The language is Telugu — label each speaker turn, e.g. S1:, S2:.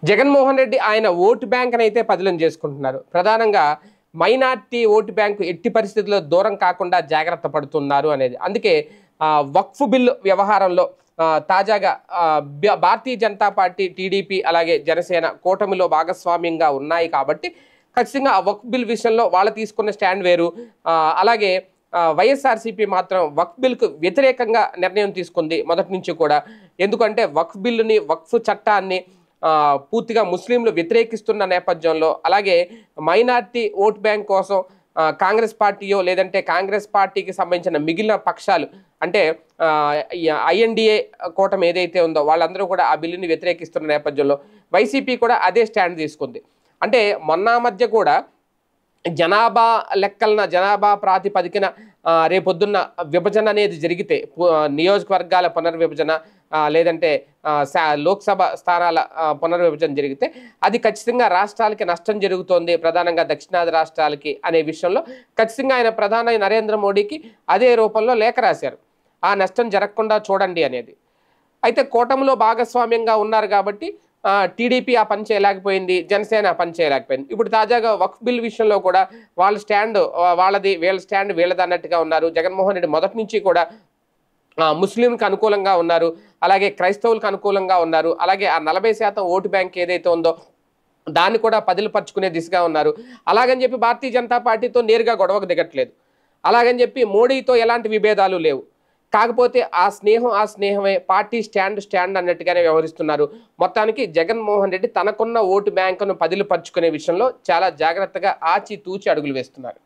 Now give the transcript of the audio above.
S1: జగన్మోహన్ రెడ్డి ఆయన ఓటు బ్యాంక్ అయితే పదిలం చేసుకుంటున్నారు. ప్రధానంగా మైనార్టీ ఓటు బ్యాంకు ఎట్టి పరిస్థితుల్లో దూరం కాకుండా జాగ్రత్త పడుతున్నారు అనేది. అందుకే వక్ఫ్ బిల్ వ్యవహారంలో తాజాగా భారతీయ జనతా పార్టీ, టీడీపీ అలాగే జనసేన కూటమిలో భాగస్వామ్యంగా ఉన్నాయి కాబట్టి ఖచ్చితంగా ఆ వక్ఫ్ బిల్ విషయంలో వాళ్ళు తీసుకున్న స్టాండ్ వేరు. అలాగే వైఎస్ఆర్సీపీ మాత్రం వక్ఫ్ బిల్కు వ్యతిరేకంగా నిర్ణయం తీసుకుంది మొదటి నుంచి కూడా. ఎందుకంటే వక్ఫ్ బిల్లుని, వక్ఫ్ చట్టాన్ని పూర్తిగా ముస్లింలు వ్యతిరేకిస్తున్న నేపథ్యంలో, అలాగే మైనార్టీ ఓట్ బ్యాంక్ కోసం కాంగ్రెస్ పార్టీయో లేదంటే కాంగ్రెస్ పార్టీకి సంబంధించిన మిగిలిన పక్షాలు అంటే ఐఎన్డిఏ కూటమి ఏదైతే ఉందో వాళ్ళందరూ కూడా ఆ బిల్లుని వ్యతిరేకిస్తున్న నేపథ్యంలో వైసీపీ కూడా అదే స్టాండ్ తీసుకుంది. అంటే మొన్న మధ్య కూడా జనాభా ప్రాతిపదికన రేపొద్దున్న విభజన అనేది జరిగితే, నియోజకవర్గాల పునర్విభజన లేదంటే లోక్సభ స్థానాల పునర్విభజన జరిగితే అది ఖచ్చితంగా రాష్ట్రాలకి నష్టం జరుగుతోంది, ప్రధానంగా దక్షిణాది రాష్ట్రాలకి అనే విషయంలో ఖచ్చితంగా ఆయన ప్రధాని నరేంద్ర మోడీకి అదే రూపంలో లేఖ రాశారు. ఆ నష్టం జరగకుండా చూడండి అనేది. అయితే కూటమిలో భాగస్వామ్యంగా ఉన్నారు కాబట్టి టీడీపీ ఆ పని చేయలేకపోయింది, జనసేన ఆ పని చేయలేకపోయింది. ఇప్పుడు తాజాగా వక్ఫ్ బిల్ విషయంలో కూడా వాళ్ళ స్టాండ్ వాళ్ళది, వీళ్ళ స్టాండ్ వీళ్ళది అన్నట్టుగా ఉన్నారు. జగన్మోహన్ రెడ్డి మొదటి నుంచి కూడా ముస్లింలకు అనుకూలంగా ఉన్నారు, అలాగే క్రైస్తవులకు అనుకూలంగా ఉన్నారు, అలాగే ఆ 40% ఓటు బ్యాంక్ ఏదైతే ఉందో దాన్ని కూడా పదిలపరుచుకునే దిశగా ఉన్నారు. అలాగని చెప్పి భారతీయ జనతా పార్టీతో నేరుగా గొడవకు దిగట్లేదు, అలాగని చెప్పి మోడీతో ఎలాంటి విభేదాలు లేవు. కాకపోతే ఆ స్నేహమే, పార్టీ స్టాండ్ అన్నట్టుగానే వ్యవహరిస్తున్నారు. మొత్తానికి జగన్మోహన్ రెడ్డి తనకున్న ఓటు బ్యాంకును పదిలపరుచుకునే విషయంలో చాలా జాగ్రత్తగా ఆచితూచి అడుగులు వేస్తున్నారు.